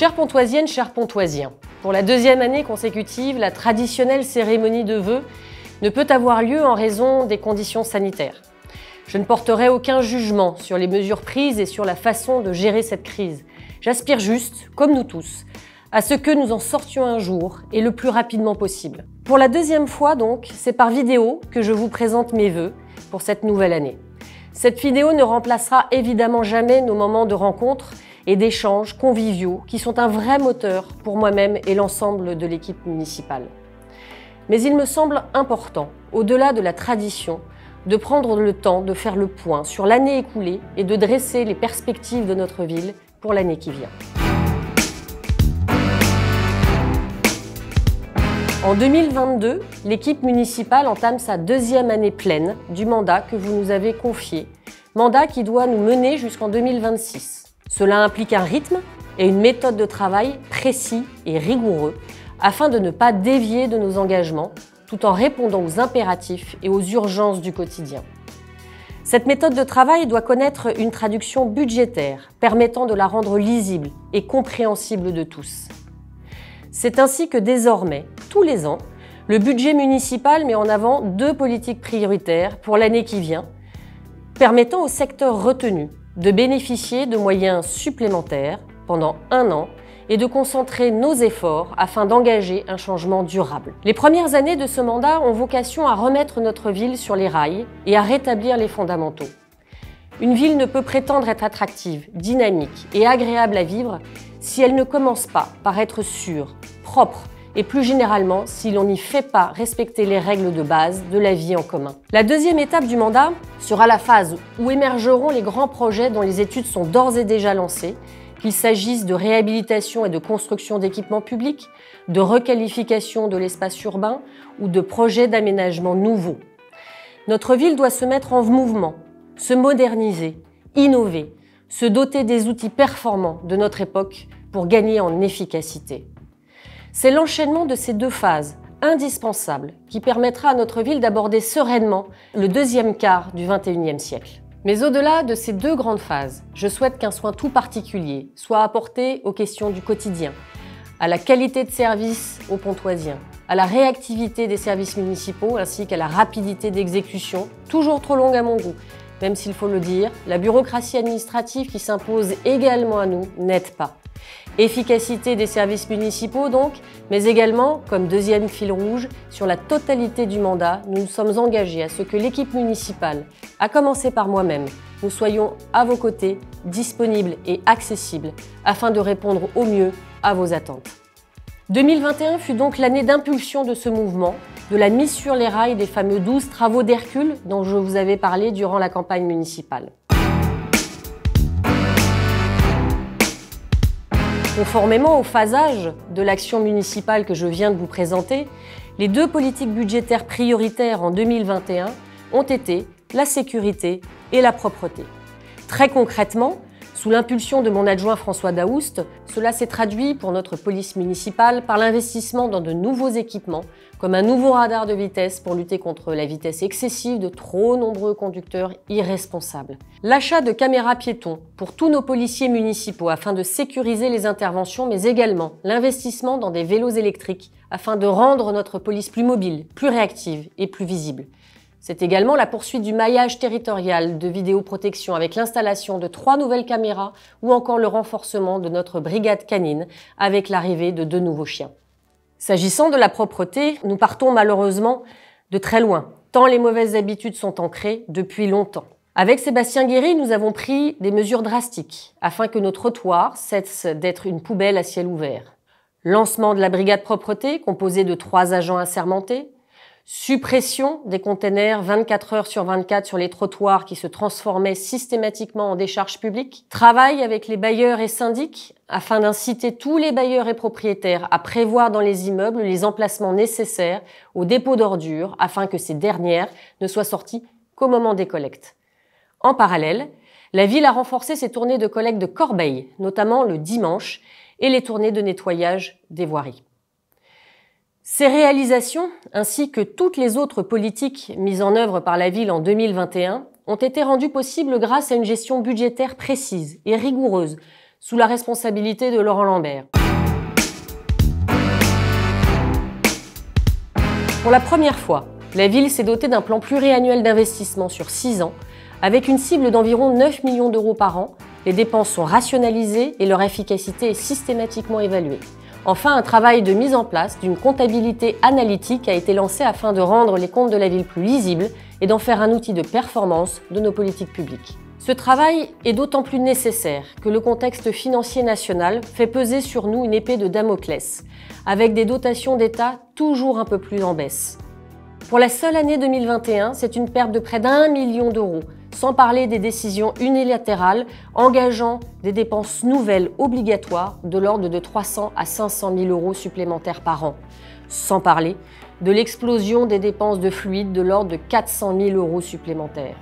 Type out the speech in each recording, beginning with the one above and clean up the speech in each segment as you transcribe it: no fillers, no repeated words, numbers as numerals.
Chères Pontoisiennes, chers Pontoisiens, pour la deuxième année consécutive, la traditionnelle cérémonie de vœux ne peut avoir lieu en raison des conditions sanitaires. Je ne porterai aucun jugement sur les mesures prises et sur la façon de gérer cette crise. J'aspire juste, comme nous tous, à ce que nous en sortions un jour et le plus rapidement possible. Pour la deuxième fois donc, c'est par vidéo que je vous présente mes vœux pour cette nouvelle année. Cette vidéo ne remplacera évidemment jamais nos moments de rencontre et d'échanges conviviaux qui sont un vrai moteur pour moi-même et l'ensemble de l'équipe municipale. Mais il me semble important, au-delà de la tradition, de prendre le temps de faire le point sur l'année écoulée et de dresser les perspectives de notre ville pour l'année qui vient. En 2022, l'équipe municipale entame sa deuxième année pleine du mandat que vous nous avez confié, mandat qui doit nous mener jusqu'en 2026. Cela implique un rythme et une méthode de travail précis et rigoureux afin de ne pas dévier de nos engagements tout en répondant aux impératifs et aux urgences du quotidien. Cette méthode de travail doit connaître une traduction budgétaire permettant de la rendre lisible et compréhensible de tous. C'est ainsi que désormais, tous les ans, le budget municipal met en avant deux politiques prioritaires pour l'année qui vient, permettant au secteur retenu de bénéficier de moyens supplémentaires pendant un an et de concentrer nos efforts afin d'engager un changement durable. Les premières années de ce mandat ont vocation à remettre notre ville sur les rails et à rétablir les fondamentaux. Une ville ne peut prétendre être attractive, dynamique et agréable à vivre si elle ne commence pas par être sûre, propre et plus généralement si l'on n'y fait pas respecter les règles de base de la vie en commun. La deuxième étape du mandat sera la phase où émergeront les grands projets dont les études sont d'ores et déjà lancées, qu'il s'agisse de réhabilitation et de construction d'équipements publics, de requalification de l'espace urbain ou de projets d'aménagement nouveaux. Notre ville doit se mettre en mouvement, se moderniser, innover, se doter des outils performants de notre époque pour gagner en efficacité. C'est l'enchaînement de ces deux phases indispensables qui permettra à notre ville d'aborder sereinement le deuxième quart du XXIe siècle. Mais au-delà de ces deux grandes phases, je souhaite qu'un soin tout particulier soit apporté aux questions du quotidien, à la qualité de service aux Pontoisiens, à la réactivité des services municipaux ainsi qu'à la rapidité d'exécution, toujours trop longue à mon goût. Même s'il faut le dire, la bureaucratie administrative qui s'impose également à nous n'aide pas. Efficacité des services municipaux donc, mais également, comme deuxième fil rouge, sur la totalité du mandat, nous nous sommes engagés à ce que l'équipe municipale, à commencer par moi-même, nous soyons à vos côtés, disponibles et accessibles, afin de répondre au mieux à vos attentes. 2021 fut donc l'année d'impulsion de ce mouvement, de la mise sur les rails des fameux 12 travaux d'Hercule dont je vous avais parlé durant la campagne municipale. Conformément au phasage de l'action municipale que je viens de vous présenter, les deux politiques budgétaires prioritaires en 2021 ont été la sécurité et la propreté. Très concrètement, sous l'impulsion de mon adjoint François Daoust, cela s'est traduit pour notre police municipale par l'investissement dans de nouveaux équipements, comme un nouveau radar de vitesse pour lutter contre la vitesse excessive de trop nombreux conducteurs irresponsables. L'achat de caméras piétons pour tous nos policiers municipaux afin de sécuriser les interventions, mais également l'investissement dans des vélos électriques afin de rendre notre police plus mobile, plus réactive et plus visible. C'est également la poursuite du maillage territorial de vidéoprotection avec l'installation de 3 nouvelles caméras ou encore le renforcement de notre brigade canine avec l'arrivée de 2 nouveaux chiens. S'agissant de la propreté, nous partons malheureusement de très loin, tant les mauvaises habitudes sont ancrées depuis longtemps. Avec Sébastien Guéry, nous avons pris des mesures drastiques afin que nos trottoirs cessent d'être une poubelle à ciel ouvert. Lancement de la brigade propreté composée de 3 agents assermentés, suppression des containers 24 heures sur 24 sur les trottoirs qui se transformaient systématiquement en décharges publiques, travail avec les bailleurs et syndics afin d'inciter tous les bailleurs et propriétaires à prévoir dans les immeubles les emplacements nécessaires au dépôt d'ordures afin que ces dernières ne soient sorties qu'au moment des collectes. En parallèle, la ville a renforcé ses tournées de collecte de corbeilles, notamment le dimanche, et les tournées de nettoyage des voiries. Ces réalisations, ainsi que toutes les autres politiques mises en œuvre par la ville en 2021, ont été rendues possibles grâce à une gestion budgétaire précise et rigoureuse, sous la responsabilité de Laurent Lambert. Pour la première fois, la ville s'est dotée d'un plan pluriannuel d'investissement sur 6 ans, avec une cible d'environ 9 millions d'euros par an. Les dépenses sont rationalisées et leur efficacité est systématiquement évaluée. Enfin, un travail de mise en place d'une comptabilité analytique a été lancé afin de rendre les comptes de la ville plus lisibles et d'en faire un outil de performance de nos politiques publiques. Ce travail est d'autant plus nécessaire que le contexte financier national fait peser sur nous une épée de Damoclès, avec des dotations d'État toujours un peu plus en baisse. Pour la seule année 2021, c'est une perte de près d'1 million d'euros, sans parler des décisions unilatérales engageant des dépenses nouvelles obligatoires de l'ordre de 300 à 500 000 euros supplémentaires par an, sans parler de l'explosion des dépenses de fluides de l'ordre de 400 000 euros supplémentaires.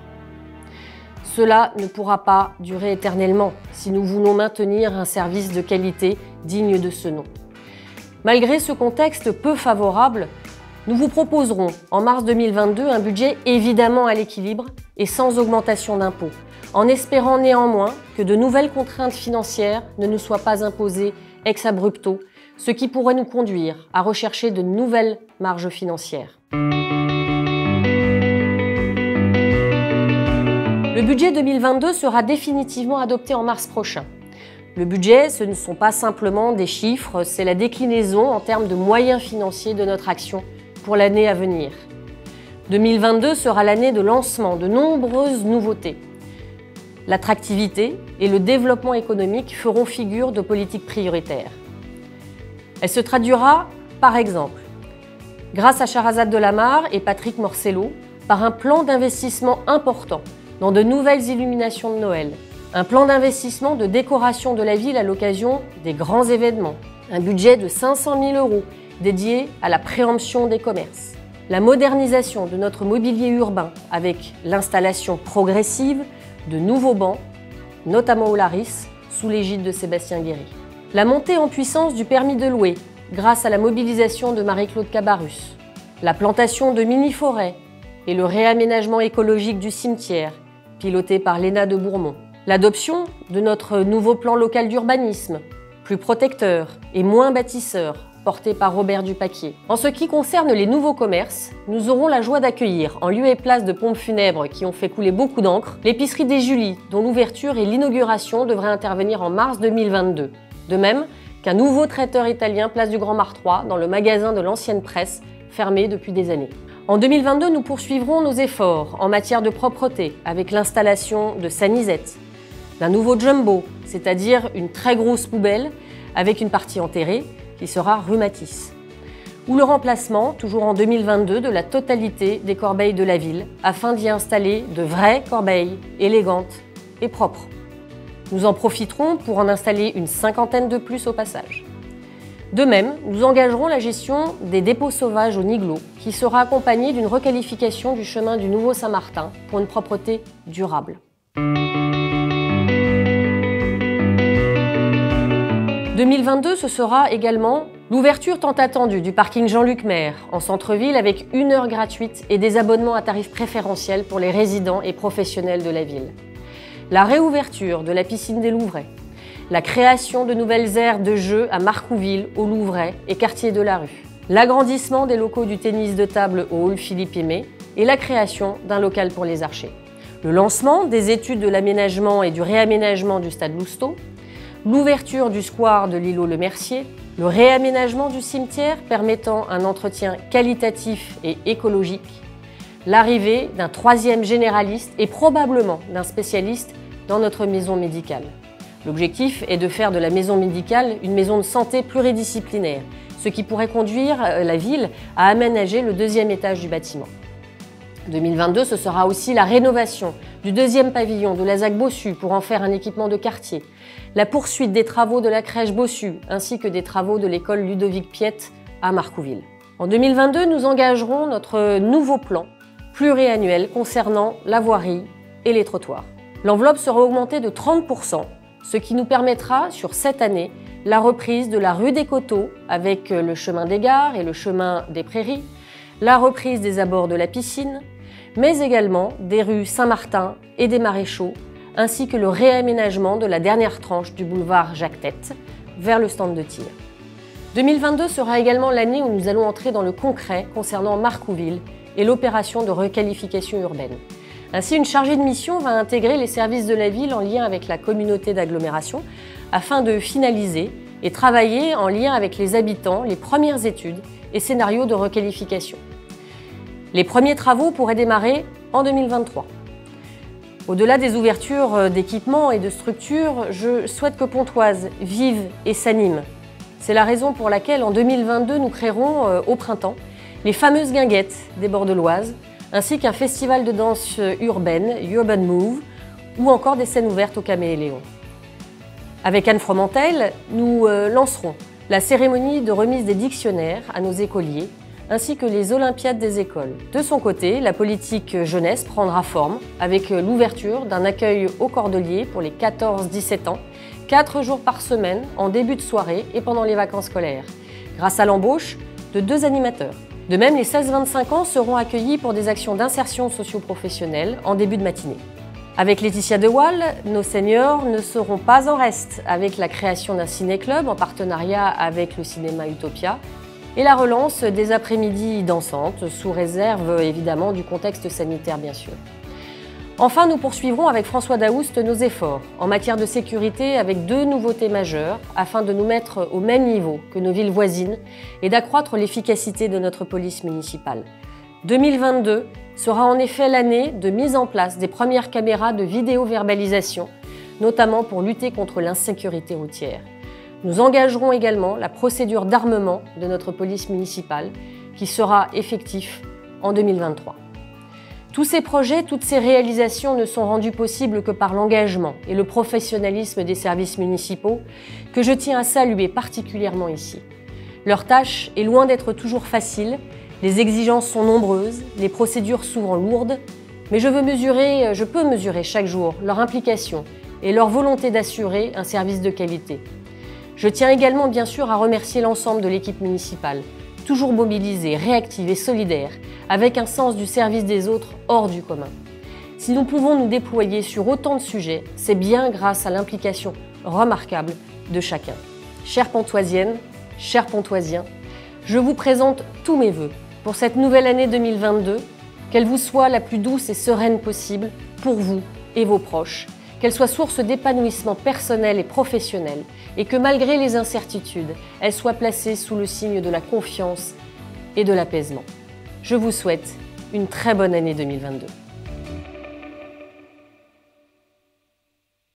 Cela ne pourra pas durer éternellement si nous voulons maintenir un service de qualité digne de ce nom. Malgré ce contexte peu favorable, nous vous proposerons en mars 2022 un budget évidemment à l'équilibre et sans augmentation d'impôts, en espérant néanmoins que de nouvelles contraintes financières ne nous soient pas imposées ex abrupto, ce qui pourrait nous conduire à rechercher de nouvelles marges financières. Le budget 2022 sera définitivement adopté en mars prochain. Le budget, ce ne sont pas simplement des chiffres, c'est la déclinaison en termes de moyens financiers de notre action pour l'année à venir. 2022 sera l'année de lancement de nombreuses nouveautés. L'attractivité et le développement économique feront figure de politique prioritaire. Elle se traduira, par exemple, grâce à Charazade Delamare et Patrick Morcello, par un plan d'investissement important dans de nouvelles illuminations de Noël, un plan d'investissement de décoration de la ville à l'occasion des grands événements, un budget de 500 000 euros dédié à la préemption des commerces, la modernisation de notre mobilier urbain avec l'installation progressive de nouveaux bancs, notamment au Laris, sous l'égide de Sébastien Guéry. La montée en puissance du permis de louer grâce à la mobilisation de Marie-Claude Cabarrus, la plantation de mini-forêts et le réaménagement écologique du cimetière, piloté par Léna de Bourmont, l'adoption de notre nouveau plan local d'urbanisme, plus protecteur et moins bâtisseur, porté par Robert Dupaquier. En ce qui concerne les nouveaux commerces, nous aurons la joie d'accueillir, en lieu et place de pompes funèbres qui ont fait couler beaucoup d'encre, l'épicerie des Julies, dont l'ouverture et l'inauguration devraient intervenir en mars 2022. De même qu'un nouveau traiteur italien place du Grand Martroi dans le magasin de l'ancienne presse, fermé depuis des années. En 2022, nous poursuivrons nos efforts en matière de propreté avec l'installation de Sanisette, d'un nouveau jumbo, c'est-à-dire une très grosse poubelle avec une partie enterrée, qui sera rue Matisse, ou le remplacement, toujours en 2022, de la totalité des corbeilles de la ville, afin d'y installer de vraies corbeilles élégantes et propres. Nous en profiterons pour en installer une 50aine de plus au passage. De même, nous engagerons la gestion des dépôts sauvages au Niglo, qui sera accompagnée d'une requalification du chemin du Nouveau Saint-Martin pour une propreté durable. 2022, ce sera également l'ouverture tant attendue du parking Jean-Luc Maire en centre-ville avec 1 heure gratuite et des abonnements à tarifs préférentiels pour les résidents et professionnels de la ville. La réouverture de la piscine des Louvrais. La création de nouvelles aires de jeux à Marcouville, au Louvrais et quartier de la Rue. L'agrandissement des locaux du tennis de table au hall Philippe Aimé et la création d'un local pour les archers. Le lancement des études de l'aménagement et du réaménagement du stade Lousteau. L'ouverture du square de l'Îlot-le-Mercier, le réaménagement du cimetière permettant un entretien qualitatif et écologique, l'arrivée d'un 3e généraliste et probablement d'un spécialiste dans notre maison médicale. L'objectif est de faire de la maison médicale une maison de santé pluridisciplinaire, ce qui pourrait conduire la ville à aménager le 2e étage du bâtiment. 2022, ce sera aussi la rénovation du 2e pavillon de la ZAC Bossu pour en faire un équipement de quartier, la poursuite des travaux de la crèche Bossu ainsi que des travaux de l'école Ludovic Piette à Marcouville. En 2022, nous engagerons notre nouveau plan pluriannuel concernant la voirie et les trottoirs. L'enveloppe sera augmentée de 30%, ce qui nous permettra, sur cette année, la reprise de la rue des Coteaux avec le chemin des gares et le chemin des Prairies, la reprise des abords de la piscine, mais également des rues Saint-Martin et des Maréchaux, ainsi que le réaménagement de la dernière tranche du boulevard Jacques-Tête vers le stand de tir. 2022 sera également l'année où nous allons entrer dans le concret concernant Marcouville et l'opération de requalification urbaine. Ainsi, une chargée de mission va intégrer les services de la ville en lien avec la communauté d'agglomération afin de finaliser et travailler en lien avec les habitants les premières études et scénarios de requalification. Les premiers travaux pourraient démarrer en 2023. Au-delà des ouvertures d'équipements et de structures, je souhaite que Pontoise vive et s'anime. C'est la raison pour laquelle en 2022, nous créerons au printemps les fameuses guinguettes des bords de l'Oise, ainsi qu'un festival de danse urbaine, Urban Move, ou encore des scènes ouvertes au Caméléon. Avec Anne Fromentel, nous lancerons la cérémonie de remise des dictionnaires à nos écoliers, ainsi que les Olympiades des écoles. De son côté, la politique jeunesse prendra forme avec l'ouverture d'un accueil au Cordelier pour les 14-17 ans, 4 jours par semaine, en début de soirée et pendant les vacances scolaires, grâce à l'embauche de 2 animateurs. De même, les 16-25 ans seront accueillis pour des actions d'insertion socio-professionnelle en début de matinée. Avec Laetitia De Waal, nos seniors ne seront pas en reste avec la création d'un ciné-club en partenariat avec le cinéma Utopia et la relance des après-midi dansantes, sous réserve évidemment du contexte sanitaire bien sûr. Enfin, nous poursuivrons avec François Daoust nos efforts en matière de sécurité avec 2 nouveautés majeures afin de nous mettre au même niveau que nos villes voisines et d'accroître l'efficacité de notre police municipale. 2022 sera en effet l'année de mise en place des premières caméras de vidéo-verbalisation, notamment pour lutter contre l'insécurité routière. Nous engagerons également la procédure d'armement de notre police municipale qui sera effective en 2023. Tous ces projets, toutes ces réalisations ne sont rendus possibles que par l'engagement et le professionnalisme des services municipaux que je tiens à saluer particulièrement ici. Leur tâche est loin d'être toujours facile, les exigences sont nombreuses, les procédures souvent lourdes, mais je peux mesurer chaque jour leur implication et leur volonté d'assurer un service de qualité. Je tiens également bien sûr à remercier l'ensemble de l'équipe municipale, toujours mobilisée, réactive et solidaire, avec un sens du service des autres hors du commun. Si nous pouvons nous déployer sur autant de sujets, c'est bien grâce à l'implication remarquable de chacun. Chères Pontoisiennes, chers Pontoisiens, je vous présente tous mes vœux pour cette nouvelle année 2022, qu'elle vous soit la plus douce et sereine possible pour vous et vos proches, qu'elle soit source d'épanouissement personnel et professionnel et que malgré les incertitudes, elle soit placée sous le signe de la confiance et de l'apaisement. Je vous souhaite une très bonne année 2022.